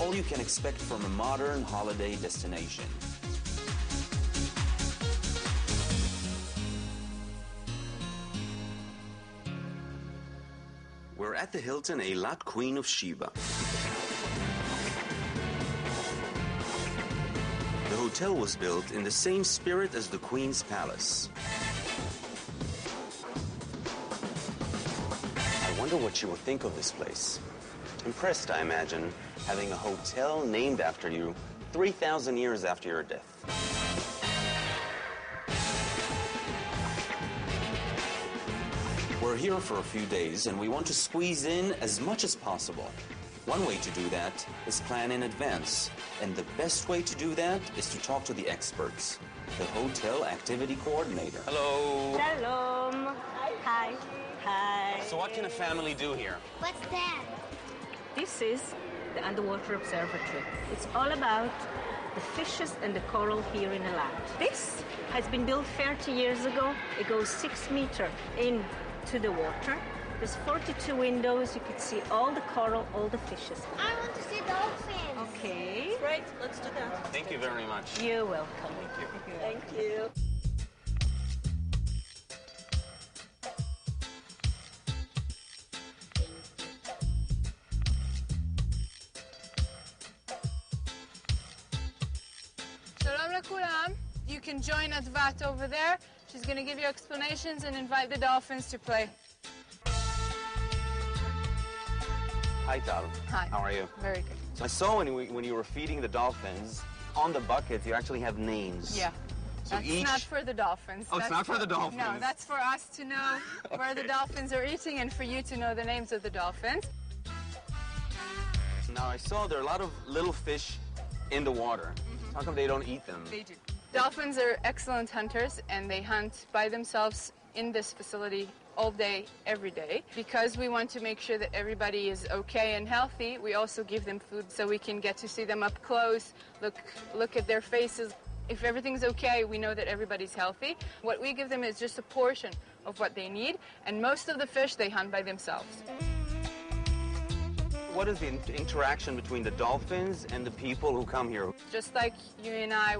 all you can expect from a modern holiday destination. We're at the Hilton Eilat, Queen of Sheba. The hotel was built in the same spirit as the Queen's Palace. I wonder what you will think of this place. Impressed, I imagine, having a hotel named after you 3,000 years after your death. We're here for a few days and we want to squeeze in as much as possible. One way to do that is plan in advance. And the best way to do that is to talk to the experts, the hotel activity coordinator. Hello. Shalom. Hi. Hi. So what can a family do here? What's that? This is the underwater observatory. It's all about the fishes and the coral here in Eilat. This has been built 30 years ago. It goes 6 meters into the water. There's 42 windows. You can see all the coral, all the fishes. I want to see dolphins. Okay. Right, let's do that. Thank you very much. You're welcome. Thank you. Shalom lekulam. You can join Advat over there. She's going to give you explanations and invite the dolphins to play. Hi, Tal. Hi. How are you? Very good. So I saw when you were feeding the dolphins, on the buckets you actually have names. Yeah. So That's not for the dolphins. Oh, it's not for the dolphins. No, that's for us to know where the dolphins are eating and for you to know the names of the dolphins. Now I saw there are a lot of little fish in the water. How come they don't eat them? They do. Dolphins are excellent hunters and they hunt by themselves in this facility all day, every day. Because we want to make sure that everybody is okay and healthy, we also give them food so we can get to see them up close, look at their faces. If everything's okay, we know that everybody's healthy. What we give them is just a portion of what they need, and most of the fish they hunt by themselves. What is the interaction between the dolphins and the people who come here? Just like you and I,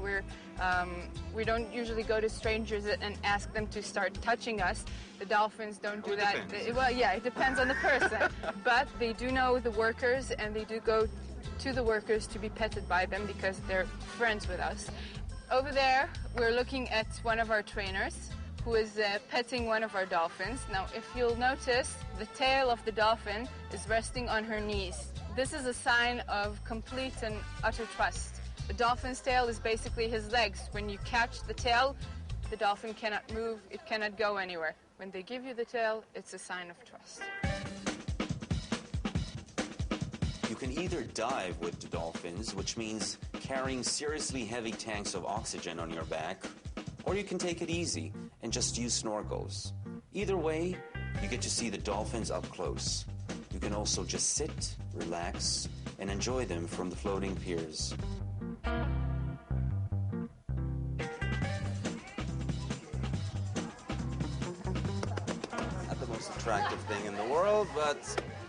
we don't usually go to strangers and ask them to start touching us. The dolphins don't do that. Well, yeah, it depends on the person. But they do know the workers, and they do go to the workers to be petted by them because they're friends with us. Over there, we're looking at one of our trainers who is petting one of our dolphins. Now, if you'll notice, the tail of the dolphin is resting on her knees. This is a sign of complete and utter trust. The dolphin's tail is basically his legs. When you catch the tail, the dolphin cannot move, it cannot go anywhere. When they give you the tail, it's a sign of trust. You can either dive with the dolphins, which means carrying seriously heavy tanks of oxygen on your back, or you can take it easy and just use snorkels. Either way, you get to see the dolphins up close. You can also just sit, relax, and enjoy them from the floating piers. Not the most attractive thing in the world, but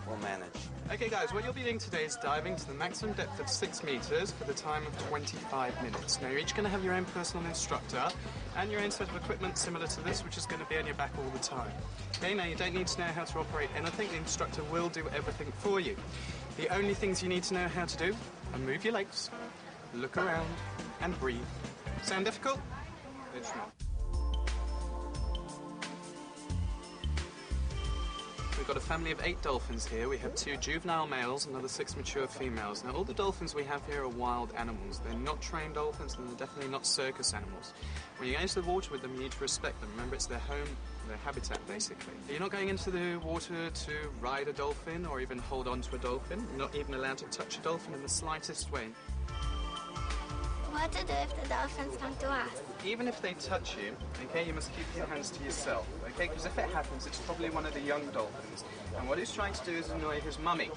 we'll manage. Okay guys, what you'll be doing today is diving to the maximum depth of 6 meters for the time of 25 minutes. Now you're each going to have your own personal instructor and your own set of equipment similar to this, which is going to be on your back all the time. Okay, now you don't need to know how to operate anything. The instructor will do everything for you. The only things you need to know how to do are move your legs, look around, and breathe. Sound difficult? It's not. We've got a family of 8 dolphins here. We have 2 juvenile males and another 6 mature females. Now, all the dolphins we have here are wild animals. They're not trained dolphins, and they're definitely not circus animals. When you go into the water with them, you need to respect them. Remember, it's their home, their habitat, basically. You're not going into the water to ride a dolphin or even hold on to a dolphin. You're not even allowed to touch a dolphin in the slightest way. What to do if the dolphins come to us? Even if they touch you, okay, you must keep your hands to yourself, okay? Because if it happens, it's probably one of the young dolphins. And what he's trying to do is annoy his mummy.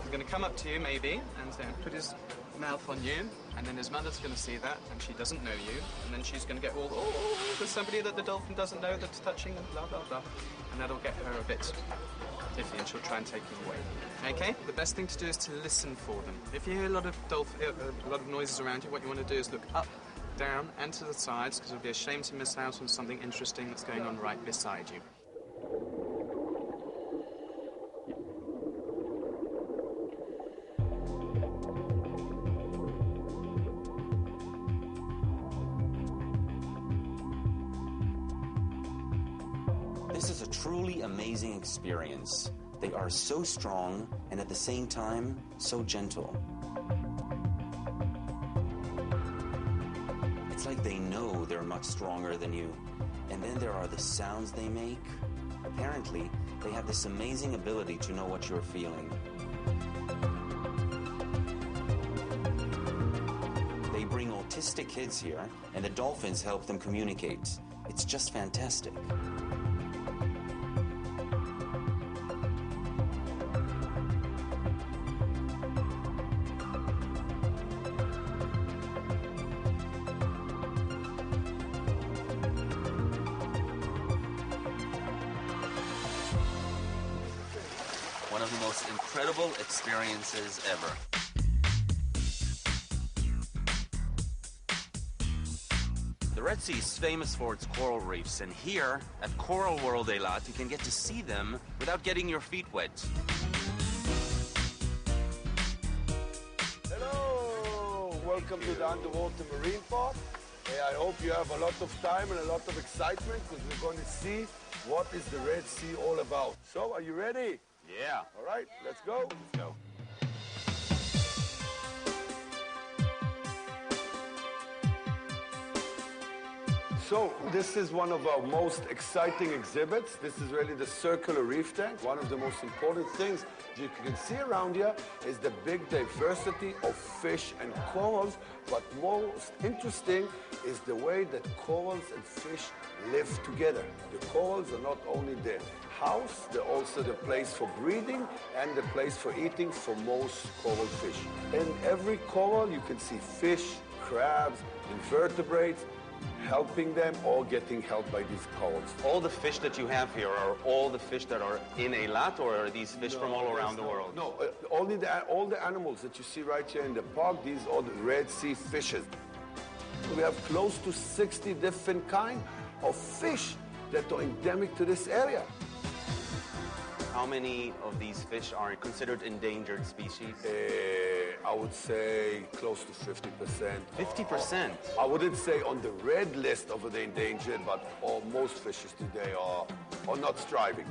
He's going to come up to you, maybe, and put his mouth on you, and then his mother's going to see that, and she doesn't know you, and then she's going to get all, there's somebody that the dolphin doesn't know that's touching, and blah, blah, blah. And that'll get her a bit and she'll try and take you away. Okay? The best thing to do is to listen for them. If you hear a lot of noises around you, what you want to do is look up, down, and to the sides, because it would be a shame to miss out on something interesting that's going on right beside you. This is a truly amazing experience. They are so strong and at the same time, so gentle. It's like they know they're much stronger than you. And then there are the sounds they make. Apparently, they have this amazing ability to know what you're feeling. They bring autistic kids here, and the dolphins help them communicate. It's just fantastic. One of the most incredible experiences ever. The Red Sea is famous for its coral reefs, and here at Coral World Eilat, you can get to see them without getting your feet wet. Hello! Welcome to the Underwater Marine Park. I hope you have a lot of time and a lot of excitement because we're going to see what is the Red Sea all about. So, are you ready? Yeah. All right, let's go. Let's go. So, this is one of our most exciting exhibits. This is really the circular reef tank. One of the most important things you can see around here is the big diversity of fish and corals. But most interesting is the way that corals and fish live together. The corals are not only the house, they're also the place for breeding and the place for eating for most coral fish. In every coral you can see fish, crabs, invertebrates, helping them or getting helped by these corals. All the fish that you have here are all the fish that are in Eilat, or are these fish from all around the world? No, all the animals that you see right here in the park, these are the Red Sea fishes. We have close to 60 different kinds of fish that are endemic to this area. How many of these fish are considered endangered species? I would say close to 50%. 50%? I wouldn't say on the red list of the endangered, but most fishes today are not striving.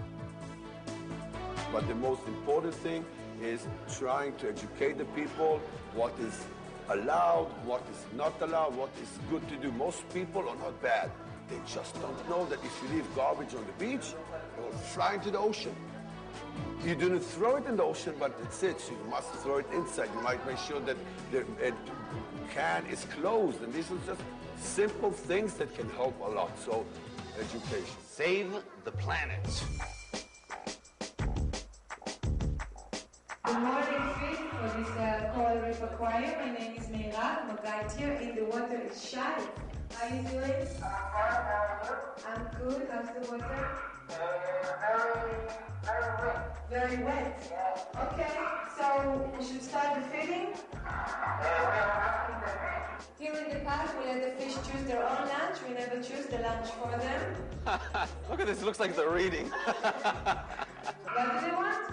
But the most important thing is trying to educate the people what is allowed, what is not allowed, what is good to do. Most people are not bad. They just don't know that if you leave garbage on the beach, it will fly into the ocean. You do not throw it in the ocean, but that's it. So you must throw it inside. You might make sure that the can is closed. And these are just simple things that can help a lot. So, education. Save the planet. Good morning, Phil, for this Coral Reef Aquarium. My name is Meira. I'm a guide here. In the water is Shai. How are you doing? I'm good. How's the water? Very wet. Okay, so we should start the feeding. Here in the park, we let the fish choose their own lunch. We never choose the lunch for them. Look at this, it looks like they're reading. What do they want?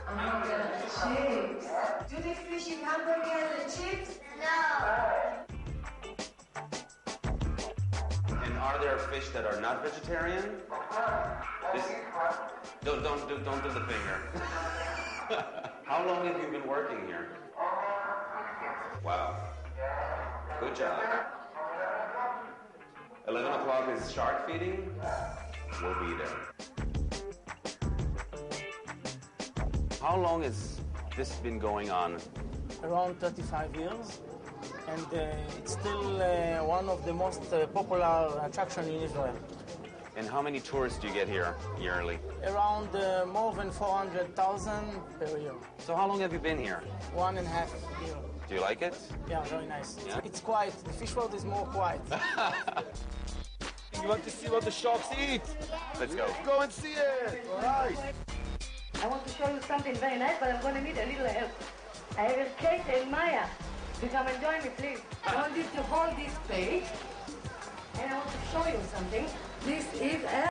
Hamburger and chips. Do the fish eat hamburger and chips? No. And are there fish that are not vegetarian? Don't do the finger. How long have you been working here? Wow. Good job. 11 o'clock is shark feeding. We'll be there. How long has this been going on? Around 35 years. And it's still one of the most popular attractions in Israel. And how many tourists do you get here yearly? Around more than 400,000 per year. So how long have you been here? 1.5 years. Do you like it? Yeah, very nice. Yeah? It's quiet. The fish world is more quiet. You want to see what the sharks eat? Let's go. Go and see it. All right. I want to show you something very nice, but I'm going to need a little help. I have Kate and Maya. You come and join me, please. I want you to hold this page, and I want to show you something. This is a